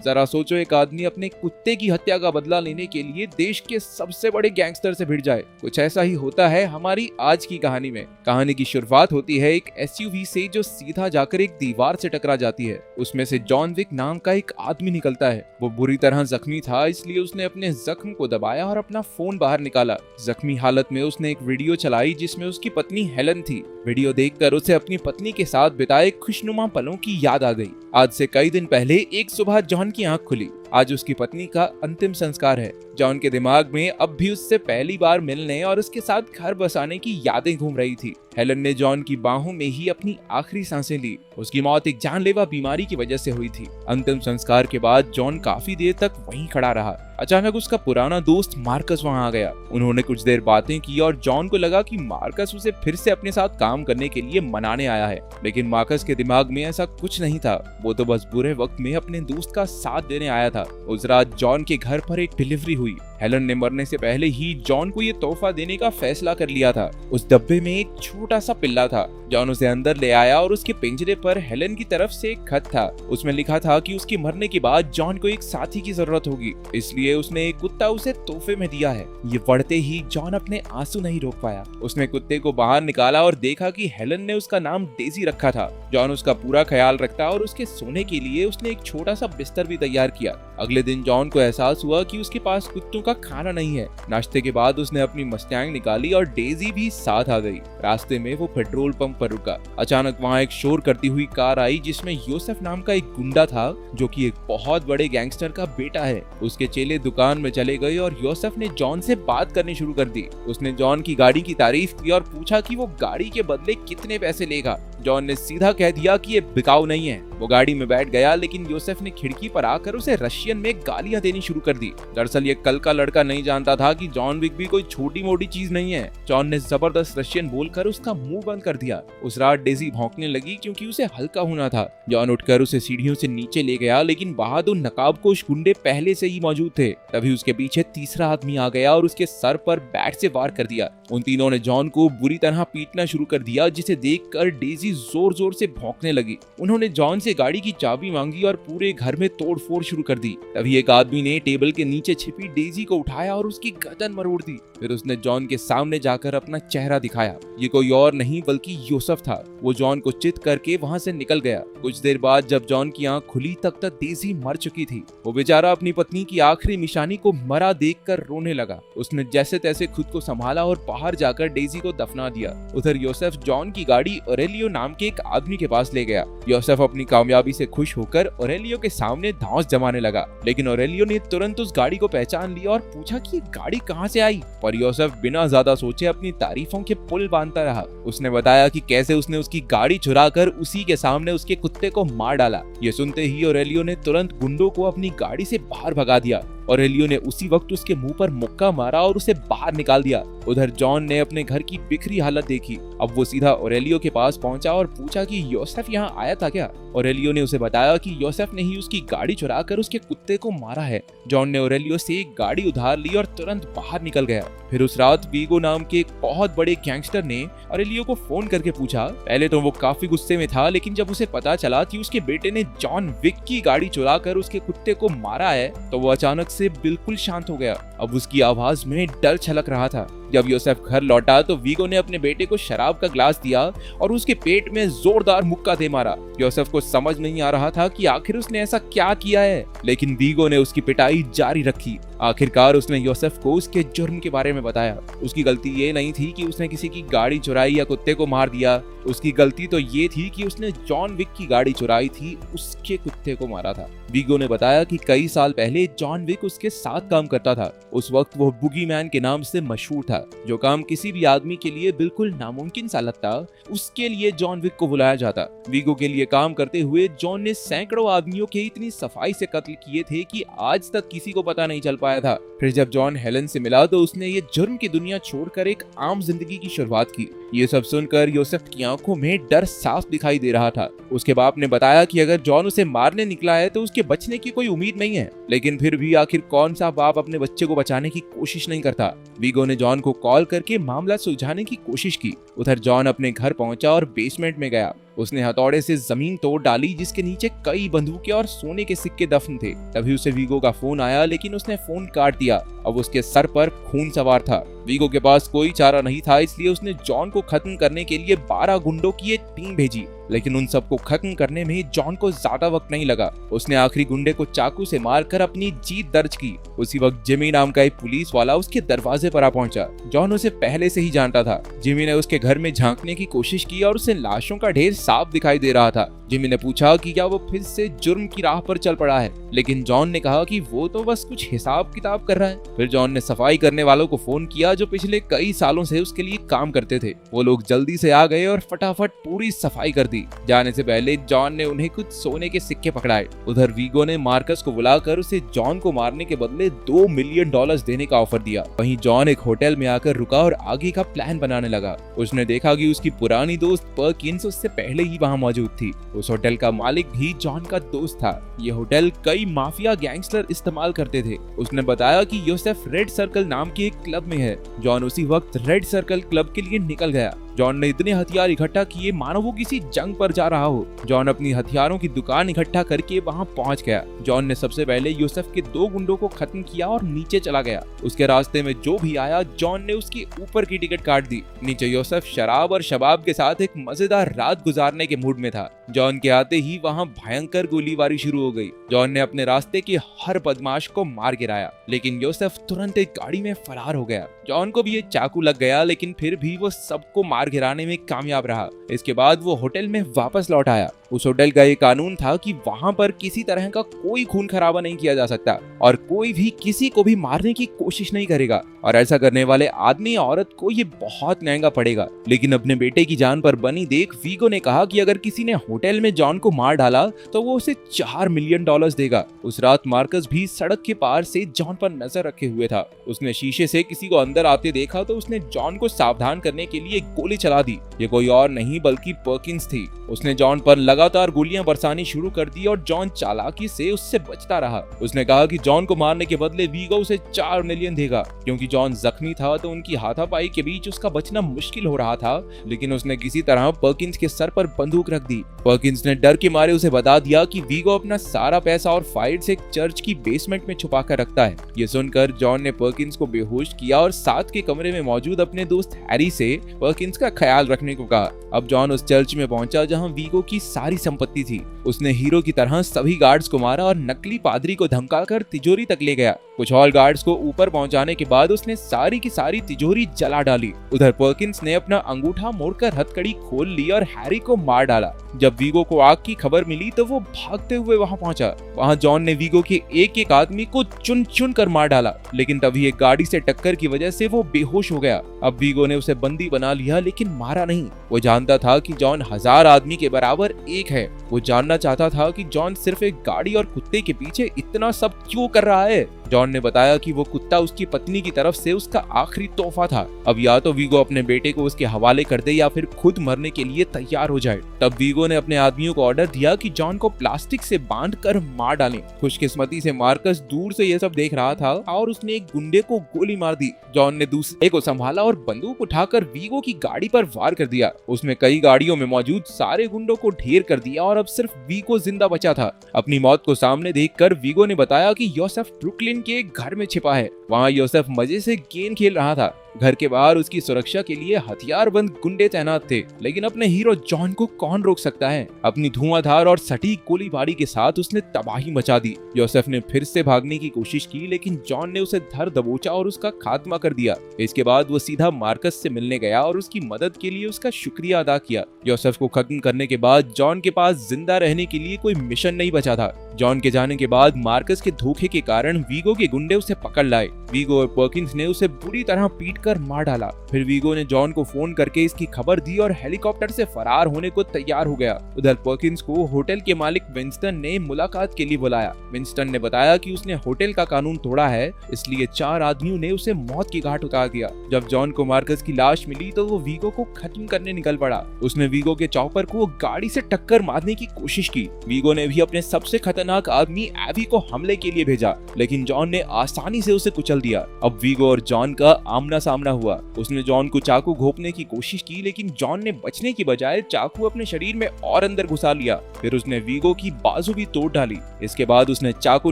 जरा सोचो, एक आदमी अपने कुत्ते की हत्या का बदला लेने के लिए देश के सबसे बड़े गैंगस्टर से भिड़ जाए। कुछ ऐसा ही होता है हमारी आज की कहानी में। कहानी की शुरुआत होती है एक एसयूवी से जो सीधा जाकर एक दीवार से टकरा जाती है। उसमें से जॉन विक नाम का एक आदमी निकलता है। वो बुरी तरह जख्मी था, इसलिए उसने अपने जख्म को दबाया और अपना फोन बाहर निकाला। जख्मी हालत में उसने एक वीडियो चलाई जिसमें उसकी पत्नी हेलन थी। वीडियो देखकर उसे अपनी पत्नी के साथ बिताए खुशनुमा पलों की याद आ गई। आज से कई दिन पहले एक सुबह जॉन की आंख खुली। आज उसकी पत्नी का अंतिम संस्कार है। जॉन के दिमाग में अब भी उससे पहली बार मिलने और उसके साथ घर बसाने की यादें घूम रही थी। हेलन ने जॉन की बाहों में ही अपनी आखिरी सांसें ली। उसकी मौत एक जानलेवा बीमारी की वजह से हुई थी। अंतिम संस्कार के बाद जॉन काफी देर तक वहीं खड़ा रहा। अचानक उसका पुराना दोस्त मार्कस वहां आ गया। उन्होंने कुछ देर बातें की और जॉन को लगा कि मार्कस उसे फिर से अपने साथ काम करने के लिए मनाने आया है, लेकिन मार्कस के दिमाग में ऐसा कुछ नहीं था। वो तो बस बुरे वक्त में अपने दोस्त का साथ देने आया था। उस रात जॉन के घर पर एक डिलीवरी हुई। हेलन ने मरने से पहले ही जॉन को ये तोहफा देने का फैसला कर लिया था। उस डब्बे में एक छोटा सा पिल्ला था। जॉन उसे अंदर ले आया और उसके पिंजरे पर हेलन की तरफ से एक खत था। उसमें लिखा था कि उसके मरने के बाद जॉन को एक साथी की जरूरत होगी, इसलिए उसने एक कुत्ता उसे तोहफे में दिया है। ये पढ़ते ही जॉन अपने आंसू नहीं रोक पाया। उसने कुत्ते को बाहर निकाला और देखा कि हेलन ने उसका नाम डेजी रखा था। जॉन उसका पूरा ख्याल रखता और उसके सोने के लिए उसने एक छोटा सा बिस्तर भी तैयार किया। अगले दिन जॉन को एहसास हुआ कि उसके पास कुत्तों का खाना नहीं है। नाश्ते के बाद उसने अपनी मस्टैंग निकाली और डेजी भी साथ आ गई। रास्ते में वो पेट्रोल पंप पर रुका। अचानक वहाँ एक शोर करती हुई कार आई जिसमें योसेफ नाम का एक गुंडा था, जो कि एक बहुत बड़े गैंगस्टर का बेटा है। उसके चेले दुकान में चले गए और योसेफ ने जॉन से बात करनी शुरू कर दी। उसने जॉन की गाड़ी की तारीफ की और पूछा कि वो गाड़ी के बदले कितने पैसे लेगा। जॉन ने सीधा कह दिया कि ये बिकाऊ नहीं है। वो गाड़ी में बैठ गया, लेकिन योसेफ ने खिड़की पर आकर उसे रशियन में गालियां देनी शुरू कर दी। दरअसल ये कल का लड़का नहीं जानता था कि जॉन विक भी कोई छोटी मोटी चीज नहीं है। जॉन ने जबरदस्त रशियन बोलकर उसका मुंह बंद कर दिया। उस रात डेजी भौंकने लगी क्योंकि उसे हल्का होना था। जॉन उठकर उसे सीढ़ियों से नीचे ले गया, लेकिन बहादुर नकाबपोश गुंडे पहले से ही मौजूद थे। तभी उसके पीछे तीसरा आदमी आ गया और उसके सर पर बैट से वार कर दिया। उन तीनों ने जॉन को बुरी तरह पीटना शुरू कर दिया, जिसे देखकर डेजी जोर जोर से भौंकने लगी। उन्होंने जॉन से गाड़ी की चाबी मांगी और पूरे घर में तोड़फोड़ शुरू कर दी। तभी एक आदमी ने टेबल के नीचे छिपी डेजी को उठाया और उसकी गर्दन मरोड़ दी। फिर उसने जॉन के सामने जाकर अपना चेहरा दिखाया। ये कोई और नहीं बल्कि योसेफ था। वो जॉन को चित करके वहां से निकल गया। कुछ देर बाद जब जॉन की आंख खुली तब तक डेजी मर चुकी थी। वो बेचारा अपनी पत्नी की आखिरी निशानी को मरा देखकर रोने लगा। उसने जैसे तैसे खुद को संभाला और बाहर जाकर डेजी को दफना दिया। उधर योसेफ जॉन की गाड़ी ऑरेलियो नाम के एक आदमी के पास ले गया। योसेफ अपनी कामयाबी से खुश होकर ऑरेलियो के सामने धौंस जमाने लगा, लेकिन ऑरेलियो ने तुरंत उस गाड़ी को पहचान लिया और पूछा कि ये गाड़ी कहां से आई। पर योसेफ बिना ज्यादा सोचे अपनी तारीफों के पुल बांधता रहा। उसने बताया कि कैसे उसने उसकी गाड़ी चुराकर उसी के सामने उसके कुत्ते को मार डाला। ये सुनते ही ऑरेलियो ने तुरंत गुंडों को अपनी गाड़ी से बाहर भगा दिया। ऑरेलियो ने उसी वक्त उसके मुंह पर मुक्का मारा और उसे बाहर निकाल दिया। उधर जॉन ने अपने घर की बिखरी हालत देखी। अब वो सीधा ऑरेलियो के पास पहुंचा और पूछा कि योसेफ यहाँ आया था क्या। ऑरेलियो ने उसे बताया कि योसेफ ने ही उसकी गाड़ी चुराकर उसके कुत्ते को मारा है। जॉन ने ऑरेलियो से एक गाड़ी उधार ली और तुरंत बाहर निकल गया। फिर उस रात वीगो नाम के एक बहुत बड़े गैंगस्टर ने ऑरेलियो को फोन करके पूछा। पहले तो वो काफी गुस्से में था, लेकिन जब उसे पता चला कि उसके बेटे ने जॉन विक की गाड़ी चुराकर उसके कुत्ते को मारा है, तो वो अचानक से बिल्कुल शांत हो गया। अब उसकी आवाज में डर छलक रहा था। जब योसेफ घर लौटा तो वीगो ने अपने बेटे को शराब का ग्लास दिया और उसके पेट में जोरदार मुक्का दे मारा। योसेफ को समझ नहीं आ रहा था कि आखिर उसने ऐसा क्या किया है, लेकिन वीगो ने उसकी पिटाई जारी रखी। आखिरकार उसने योसेफ को उसके जुर्म के बारे में बताया। उसकी गलती ये नहीं थी कि उसने किसी की गाड़ी चुराई या कुत्ते को मार दिया। उसकी गलती तो ये थी कि उसने जॉन विक की गाड़ी चुराई थी, उसके कुत्ते को मारा था। वीगो ने बताया कि कई साल पहले जॉन विक उसके साथ काम करता था। उस वक्त वो बुगी मैन के नाम से मशहूर था। जो काम किसी भी आदमी के लिए बिल्कुल नामुमकिन सा लगता, उसके लिए जॉन विक को बुलाया जाता। वीगो के लिए काम करते हुए जॉन ने सैकड़ों आदमियों के इतनी सफाई से कत्ल किए थे कि आज तक किसी को पता नहीं चल पाया था। फिर जब जॉन हेलन से मिला तो उसने ये जुर्म की दुनिया छोड़कर एक आम जिंदगी की शुरुआत की। ये सब सुनकर योसेफ की आंखों में डर साफ दिखाई दे रहा था। उसके बाप ने बताया कि अगर जॉन उसे मारने निकला है तो उसके बचने की कोई उम्मीद नहीं है, लेकिन फिर भी आखिर कौन सा बाप अपने बच्चे को बचाने की कोशिश नहीं करता। वीगो ने जॉन को कॉल करके मामला सुलझाने की कोशिश की। उधर जॉन अपने घर पहुंचा और बेसमेंट में गया। उसने हथौड़े से जमीन तोड़ डाली जिसके नीचे कई बंदूकें और सोने के सिक्के दफन थे। तभी उसे वीगो का फोन आया, लेकिन उसने फोन काट दिया। अब उसके सर पर खून सवार था। वीगो के पास कोई चारा नहीं था, इसलिए उसने जॉन को खत्म करने के लिए 12 गुंडों की एक टीम भेजी, लेकिन उन सबको खत्म करने में जॉन को ज्यादा वक्त नहीं लगा। उसने आखिरी गुंडे को चाकू से मारकर अपनी जीत दर्ज की। उसी वक्त जिमी नाम का एक पुलिस वाला उसके दरवाजे पर आ पहुंचा। जॉन उसे पहले से ही जानता था। जिमी ने उसके घर में झांकने की कोशिश की और उसे लाशों का ढेर साफ दिखाई दे रहा था। जिमी ने पूछा कि क्या वो फिर से जुर्म की राह पर चल पड़ा है, लेकिन जॉन ने कहा कि वो तो बस कुछ हिसाब किताब कर रहा है। फिर जॉन ने सफाई करने वालों को फोन किया जो पिछले कई सालों से उसके लिए काम करते थे। वो लोग जल्दी से आ गए और फटाफट पूरी सफाई कर दी। जाने से पहले जॉन ने उन्हें कुछ सोने के सिक्के पकड़ाए। उधर वीगो ने मार्कस को बुलाकर उसे जॉन को मारने के बदले $2 मिलियन देने का ऑफर दिया। वहीं जॉन एक होटल में आकर रुका और आगे का प्लान बनाने लगा। उसने देखा कि उसकी पुरानी दोस्त पर्किंस उससे पहले ही वहाँ मौजूद थी। उस होटल का मालिक भी जॉन का दोस्त था। ये होटल कई माफिया गैंगस्टर इस्तेमाल करते थे। उसने बताया कि योसेफ रेड सर्कल नाम के एक क्लब में है। जॉन उसी वक्त रेड सर्कल क्लब के लिए निकल गया। जॉन ने इतने हथियार इकट्ठा किए मानो वो किसी जंग पर जा रहा हो। जॉन अपनी हथियारों की दुकान इकट्ठा करके वहां पहुंच गया। जॉन ने सबसे पहले यूसुफ के 2 गुंडों को खत्म किया और नीचे चला गया। उसके रास्ते में जो भी आया जॉन ने उसके ऊपर की टिकट काट दी। नीचे यूसुफ शराब और शबाब के साथ एक मजेदार रात गुजारने के मूड में था। जॉन के आते ही वहां भयंकर गोलीबारी शुरू हो गई। जॉन ने अपने रास्ते के हर बदमाश को मार गिराया, लेकिन यूसुफ तुरंत एक गाड़ी में फरार हो गया। जॉन को भी एक चाकू लग गया, लेकिन फिर भी वो सबको मार गिराने में कामयाब रहा। इसके बाद वो होटल में वापस लौट आया। उस होटल का ये कानून था कि वहां पर किसी तरह का कोई खून खराबा नहीं किया जा सकता और कोई भी किसी को भी मारने की कोशिश नहीं करेगा, और ऐसा करने वाले आदमी औरत को ये बहुत महंगा पड़ेगा। लेकिन अपने बेटे की जान पर बनी देख वीगो ने कहा कि अगर किसी ने होटल में जॉन को मार डाला तो वो उसे $4 मिलियन देगा। उस रात मार्कस भी सड़क के पार से जॉन पर नजर रखे हुए था। उसने शीशे से किसी को अंदर आते देखा तो उसने जॉन को सावधान करने के लिए गोली चला दी। ये कोई और नहीं बल्कि पर्किंस थी। उसने जॉन पर लगातार गोलियां बरसानी शुरू कर दी और जॉन चालाकी से उससे बचता रहा। उसने कहा कि जॉन को मारने के बदले वीगो उसे $4 मिलियन देगा। क्योंकि जॉन जख्मी था तो उनकी हाथापाई के बीच उसका बचना मुश्किल हो रहा था, लेकिन उसने किसी तरह पर्किंस के सर पर बंदूक रख दी। पर्किंस ने डर के मारे उसे बता दिया कि वीगो अपना सारा पैसा और फाइल्स एक चर्च की बेसमेंट में छुपा कर रखता है। ये सुनकर जॉन ने पर्किंस को बेहोश किया और साथ के कमरे में मौजूद अपने दोस्त हैरी से पर्किंस का ख्याल रखने को कहा। अब जॉन उस चर्च में पहुंचा जहां वीगो की सारी संपत्ति थी। उसने हीरो की तरह सभी गार्ड्स को मारा और नकली पादरी को धमकाकर तिजोरी तक ले गया। कुछ और गार्ड्स को ऊपर पहुंचाने के बाद उसने सारी की सारी तिजोरी जला डाली। उधर पर्किंस ने अपना अंगूठा मोड़कर हथकड़ी खोल ली और हैरी को मार डाला। जब वीगो को आग की खबर मिली तो वो भागते हुए वहां पहुंचा। वहां जॉन ने वीगो के एक एक आदमी को चुन चुन कर मार डाला, लेकिन तभी एक गाड़ी से टक्कर की वजह से वो बेहोश हो गया। अब वीगो ने उसे बंदी बना लिया, लेकिन मारा नहीं। वो जानता था कि जॉन 1000 आदमी के बराबर एक है। वो जानना चाहता था कि जॉन सिर्फ एक गाड़ी और कुत्ते के पीछे इतना सब क्यों कर रहा है। जॉन ने बताया कि वो कुत्ता उसकी पत्नी की तरफ से उसका आखिरी तोहफा था। अब या तो वीगो अपने बेटे को उसके हवाले कर दे या फिर खुद मरने के लिए तैयार हो जाए। तब वीगो ने अपने आदमियों को ऑर्डर दिया कि जॉन को प्लास्टिक से बांध कर मार डालें। खुशकिस्मती से मार्कस दूर से यह सब देख रहा था और उसने एक गुंडे को गोली मार दी। जॉन ने दूसरे को संभाला और बंदूक उठाकर वीगो की गाड़ी पर वार कर दिया। उसमें कई गाड़ियों में मौजूद सारे गुंडों को ढेर कर दिया और अब सिर्फ वीगो जिंदा बचा था। अपनी मौत को सामने देखकर वीगो ने बताया कि यूसुफ ब्रुकलिन के एक घर में छिपा है। वहाँ यूसुफ मजे से गेम खेल रहा था। घर के बाहर उसकी सुरक्षा के लिए हथियारबंद गुंडे तैनात थे, लेकिन अपने हीरो जॉन को कौन रोक सकता है। अपनी धुआंधार और सटीक गोलीबारी के साथ उसने तबाही मचा दी। यूसुफ ने फिर से भागने की कोशिश की, लेकिन जॉन ने उसे धर दबोचा और उसका खात्मा कर दिया। इसके बाद वो सीधा मार्कस से मिलने गया और उसकी मदद के लिए उसका शुक्रिया अदा किया। यूसुफ को खत्म करने के बाद जॉन के पास जिंदा रहने के लिए कोई मिशन नहीं बचा था। जॉन के जाने के बाद मार्कस के धोखे के कारण वीगो के गुंडे उसे पकड़ लाए। वीगो और पर्किंस ने उसे बुरी तरह पीटकर मार डाला। फिर वीगो ने जॉन को फोन करके इसकी खबर दी और हेलीकॉप्टर से फरार होने को तैयार हो गया। उधर पर्किंस को होटल के मालिक विंस्टन ने मुलाकात के लिए बुलाया। विंस्टन ने बताया कि उसने होटल का कानून तोड़ा है, इसलिए 4 आदमियों ने उसे मौत की घाट उतार दिया। जब जॉन को मार्कस की लाश मिली तो वो वीगो को खत्म करने निकल पड़ा। उसने वीगो के चॉपर को गाड़ी से टक्कर मारने की कोशिश की। वीगो ने भी अपने सबसे खतरनाक आदमी एवी को हमले के लिए भेजा, लेकिन जॉन ने आसानी से उसे कुचल दिया। अब वीगो और जॉन का आमना सामना हुआ। उसने जॉन को चाकू घोंपने की कोशिश की, लेकिन जॉन ने बचने की बजाय चाकू अपने शरीर में और अंदर घुसा लिया। फिर उसने वीगो की बाजू भी तोड़ डाली। इसके बाद उसने चाकू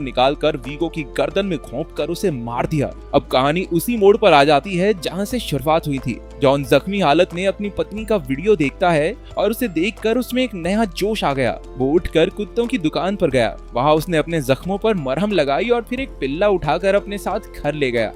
निकालकर वीगो की गर्दन में घोंपकर उसे मार दिया। अब कहानी उसी मोड़ पर आ जाती है जहां से शुरुआत हुई थी। जॉन जख्मी हालत में अपनी पत्नी का वीडियो देखता है और उसे देखकर उसमें एक नया जोश आ गया। वो उठकर कुत्तों की दुकान पर गया। वहां उसने अपने जख्मों पर मरहम लगाई और फिर एक पिल्ला उठाकर अपने साथ घर ले गया।